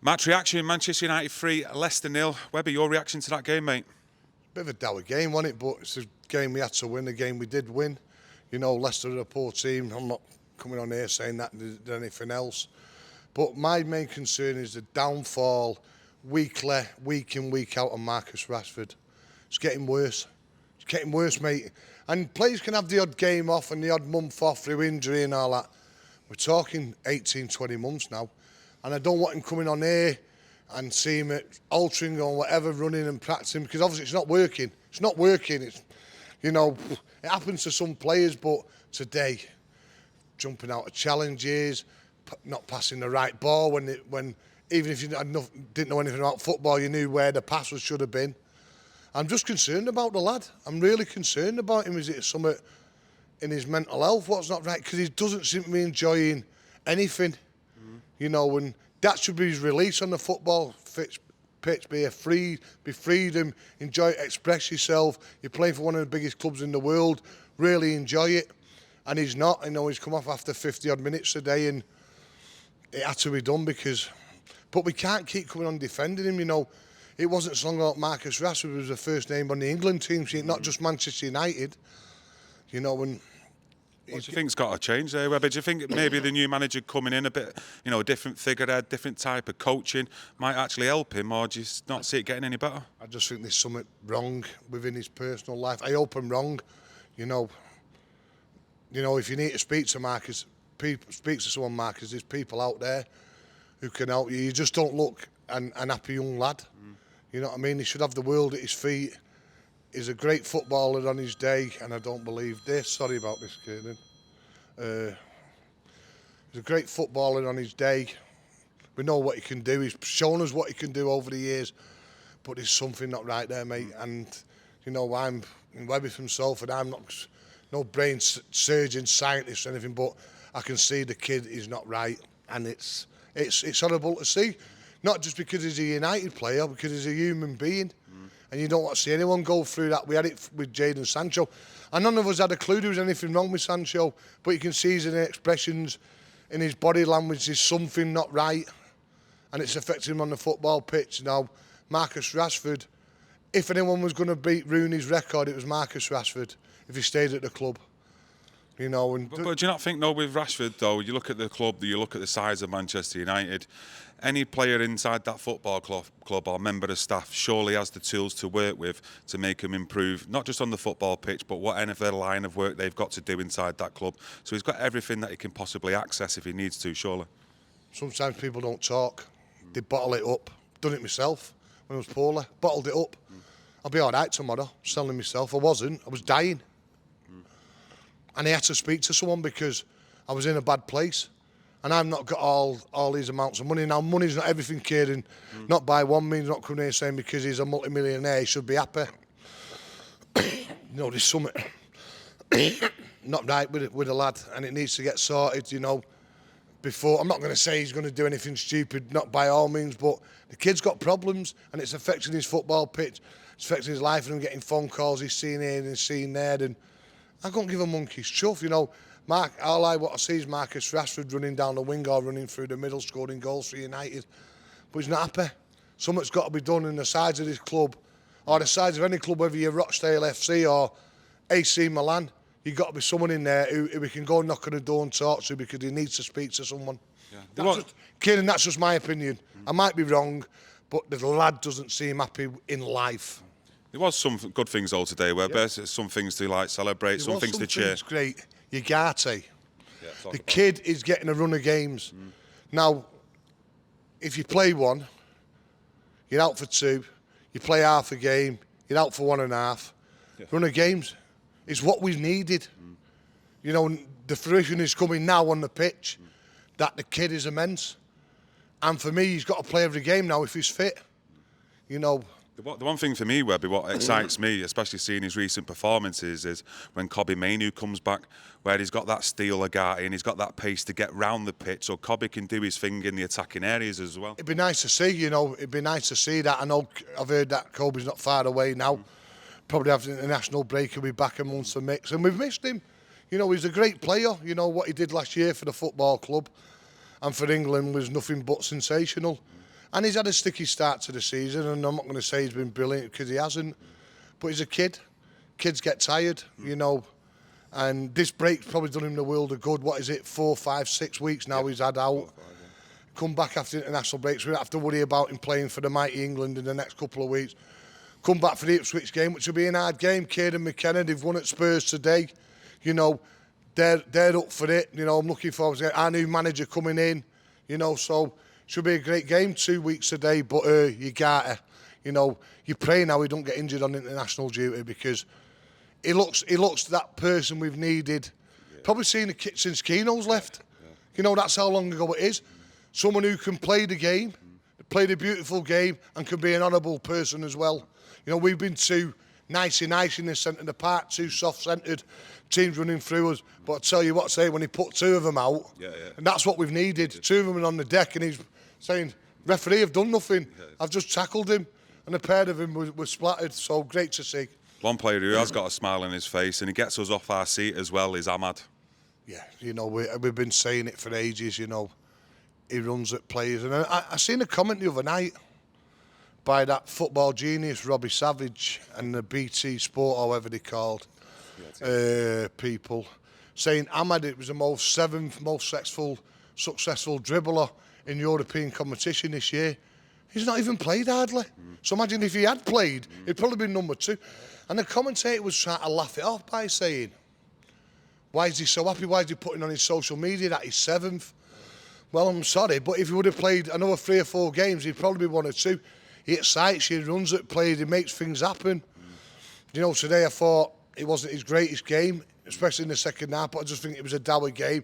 Match reaction, Manchester United 3, Leicester 0. Webby, your reaction to that game, mate? Bit of a dour game, wasn't it? But it's a game we had to win, a game we did win. You know, Leicester are a poor team. I'm not coming on here saying that than anything else. But my main concern is the downfall weekly, week in, week out on Marcus Rashford. It's getting worse. It's getting worse, mate. And players can have the odd game off and the odd month off through injury and all that. We're talking 18, 20 months now. And I don't want him coming on here and see him at altering or whatever, running and practicing, because obviously it's not working. It's not working. It's, you know, it happens to some players, but today, jumping out of challenges, not passing the right ball when even if you didn't know anything about football, you knew where the pass should have been. I'm just concerned about the lad. I'm really concerned about him. Is it something in his mental health? What's not right? Because he doesn't seem to be enjoying anything. You know, and that should be his release on the football pitch. Be freedom, enjoy it, express yourself. You're playing for one of the biggest clubs in the world. Really enjoy it. And he's not. I know he's come off after 50 odd minutes a day, and it had to be done because. But we can't keep coming on defending him. You know, it wasn't so long ago Marcus Rashford was the first name on the England team sheet, not just Manchester United. You know, and. What do you think's got to change there, Webby? Do you think maybe the new manager coming in a bit, you know, a different figurehead, different type of coaching might actually help him, or do you not see it getting any better? I just think there's something wrong within his personal life. I hope I'm wrong. You know, if you need to speak to Marcus, speak to someone, Marcus. There's people out there who can help you. You just don't look an happy young lad. You know what I mean? He should have the world at his feet. He's a great footballer on his day, and I don't believe this. Sorry about this, Kieran. He's a great footballer on his day. We know what he can do. He's shown us what he can do over the years, but there's something not right there, mate. And, you know, I'm Webby from Salford. I'm not no brain surgeon, scientist or anything, but I can see the kid is not right, and it's horrible to see. Not just because he's a United player, because he's a human being. And you don't want to see anyone go through that. We had it with Jadon Sancho. And none of us had a clue there was anything wrong with Sancho. But you can see his expressions, in his body language, there's something not right. And it's affecting him on the football pitch. Now, Marcus Rashford, if anyone was going to ruin his record, it was Marcus Rashford, if he stayed at the club. You know, but do you not think, though, with Rashford, though, you look at the club, you look at the size of Manchester United, any player inside that football club or member of staff surely has the tools to work with to make him improve, not just on the football pitch, but whatever line of work they've got to do inside that club. So he's got everything that he can possibly access if he needs to, surely. Sometimes people don't talk. They bottle it up. Done it myself when I was poorly. Bottled it up. I'll be all right tomorrow, selling myself. I wasn't. I was dying. And I had to speak to someone because I was in a bad place. And I've not got all these amounts of money. Now, money's not everything, Kieran. Not by one means, not coming here saying because he's a multi-millionaire, he should be happy. You know, there's something not right with a lad, and it needs to get sorted, you know, before. I'm not going to say he's going to do anything stupid, not by all means, but the kid's got problems, and it's affecting his football pitch. It's affecting his life, and him getting phone calls he's seen here and he's seen there, and I can't give a monkey's chuff, you know. All I want to see is Marcus Rashford running down the wing or running through the middle, scoring goals for United. But he's not happy. Something's got to be done in the sides of this club, or the sides of any club, whether you're Rochdale FC or AC Milan. You've got to be someone in there who we can go and knock on the door and talk to because he needs to speak to someone. Yeah. Kieran, that's just my opinion. I might be wrong, but the lad doesn't seem happy in life. There was some good things though today, where some things to like celebrate, some things to cheer. It's great. Ugarte. The kid is getting a run of games. Now, if you play one, you're out for two. You play half a game, you're out for 1.5. Run of games is what we've needed. You know, the fruition is coming now on the pitch that the kid is immense. And for me, he's got to play every game now if he's fit. You know. The one thing for me, Webby, what excites me, especially seeing his recent performances, is when Webby O'Neill comes back, where he's got that steel Ugarte and he's got that pace to get round the pitch, so Webby can do his thing in the attacking areas as well. It'd be nice to see, you know, it'd be nice to see that. I know I've heard that Kobe's not far away now. Probably have the international break, he'll be back amongst the mix. And we've missed him. You know, he's a great player. You know, what he did last year for the football club and for England was nothing but sensational. And he's had a sticky start to the season, and I'm not going to say he's been brilliant because he hasn't. But he's a kid. Kids get tired, you know. And this break's probably done him the world of good. What is it, 4, 5, 6 weeks now he's had out. Come back after international breaks. We don't have to worry about him playing for the mighty England in the next couple of weeks. Come back for the Ipswich game, which will be an hard game. Kieran McKenna, they've won at Spurs today. You know, they're up for it. You know, I'm looking forward to it. Our new manager coming in, you know, so should be a great game 2 weeks today. But you gotta, you know, you pray now he don't get injured on international duty, because he looks that person we've needed. Probably seen it since Keano's left. You know, that's how long ago it is. Someone who can play the game, play the beautiful game, and can be an honourable person as well. You know, we've been too nicey in this centre of the park, too soft-centred, teams running through us. But I tell you what, say when he put 2 of them out, and that's what we've needed. 2 of them are on the deck, and he's saying, "Referee, I've done nothing. I've just tackled him," and a pair of him was splattered. So great to see. One player who has got a smile on his face and he gets us off our seat as well is Ahmad. Yeah, you know, we've been saying it for ages, you know. He runs at players. And I seen a comment the other night by that football genius, Robbie Savage, and the BT Sport, however they called people, saying Ahmad, it was the most 7th most successful dribbler in European competition this year. He's not even played hardly. So imagine if he had played, he'd probably been number 2. And the commentator was trying to laugh it off by saying, why is he so happy? Why is he putting on his social media that he's 7th? Well, I'm sorry, but if he would have played another 3 or 4 games, he'd probably be 1 or 2. He excites you, he runs at players, he makes things happen. You know, today I thought it wasn't his greatest game, especially in the second half, but I just think it was a dour game.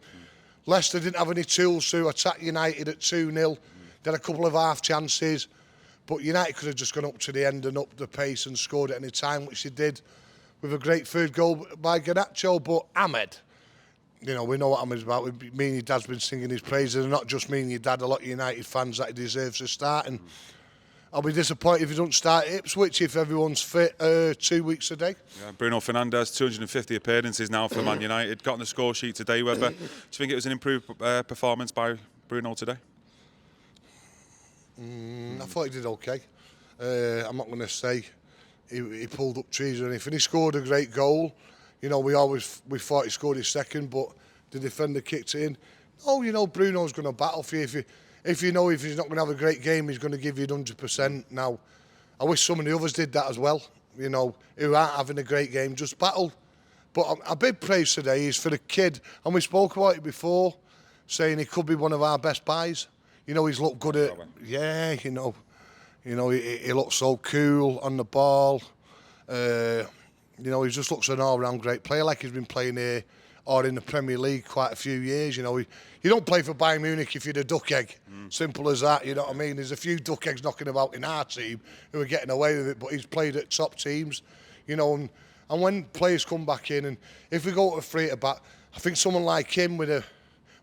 Leicester didn't have any tools to attack United at 2-0. They had a couple of half chances, but United could have just gone up to the end and up the pace and scored at any time, which they did with a great 3rd goal by Garnacho. But Ahmed, you know, we know what Ahmed's about. Me and your dad's been singing his praises, and not just me and your dad, a lot of United fans, that he deserves to start. And I'll be disappointed if he doesn't start at Ipswich if everyone's fit 2 weeks today. Yeah, Bruno Fernandes, 250 appearances now for Man United. Got on the score sheet today, Webber. Do you think it was an improved performance by Bruno today? I thought he did okay. I'm not going to say he pulled up trees or anything. He scored a great goal. You know, we thought he scored his 2nd, but the defender kicked it in. Oh, you know, Bruno's going to battle for you. If you know if he's not going to have a great game, he's going to give you 100%. Now, I wish some of the others did that as well. You know, who aren't having a great game, just battle. But a big praise today is for the kid, and we spoke about it before, saying he could be one of our best buys. You know, he's looked good at, yeah, you know, he looks so cool on the ball. You know, he just looks an all-round great player, like he's been playing here or in the Premier League quite a few years. You know, you don't play for Bayern Munich if you're the duck egg. Simple as that, you know what I mean? There's a few duck eggs knocking about in our team who are getting away with it, but he's played at top teams, you know, and when players come back in, and if we go to a free to back, I think someone like him with a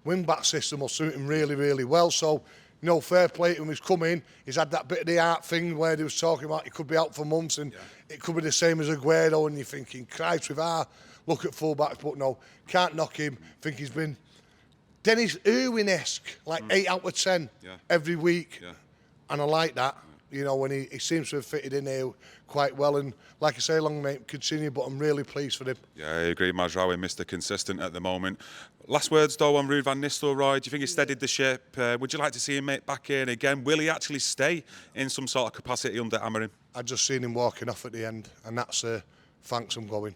wing-back system will suit him really, really well. So, you know, fair play to him. He's come in. He's had that bit of the art thing where he was talking about he could be out for months, and it could be the same as Aguero, and you're thinking, Christ, with our look at full-backs, but no, can't knock him. I think he's been Dennis Irwin-esque, like 8 out of 10 every week. And I like that, you know, when he seems to have fitted in here quite well. And like I say, long may it continue, but I'm really pleased for him. Yeah, I agree, Mazraoui, Mr. Consistent at the moment. Last words, though, on Ruud van Nistelrooy. Do you think he steadied the ship? Would you like to see him back in again? Will he actually stay in some sort of capacity under Amorim? I just seen him walking off at the end, and that's thanks, I'm going.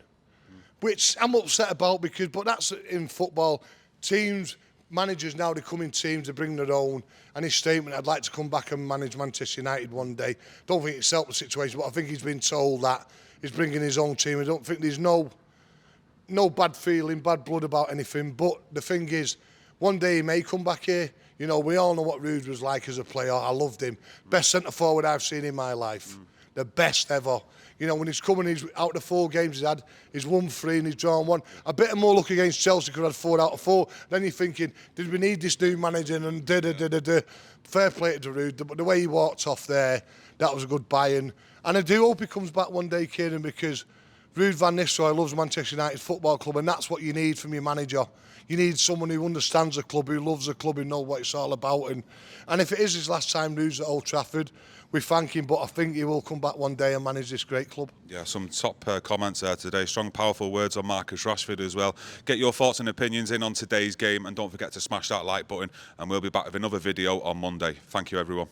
Which I'm upset about, but that's in football. Teams, managers now, they come in teams, they bring their own. And his statement, I'd like to come back and manage Manchester United one day. Don't think it's helped the situation, but I think he's been told that he's bringing his own team. I don't think there's no bad feeling, bad blood about anything. But the thing is, one day he may come back here. You know, we all know what Ruud was like as a player. I loved him. Best centre-forward I've seen in my life. The best ever. You know, when he's coming, he's out of the 4 games he's had, he's won 3 and he's drawn 1. A bit more luck against Chelsea, could have had 4 out of 4. Then you're thinking, did we need this new manager? And fair play to Ruud. But the way he walked off there, that was a good buy-in. And I do hope he comes back one day, Kieran, because Ruud van Nistelrooy loves Manchester United Football Club, and that's what you need from your manager. You need someone who understands the club, who loves the club, who knows what it's all about. And if it is his last time Ruud's at Old Trafford, we thank him, but I think he will come back one day and manage this great club. Yeah, some top comments there today. Strong, powerful words on Marcus Rashford as well. Get your thoughts and opinions in on today's game, and don't forget to smash that like button, and we'll be back with another video on Monday. Thank you, everyone.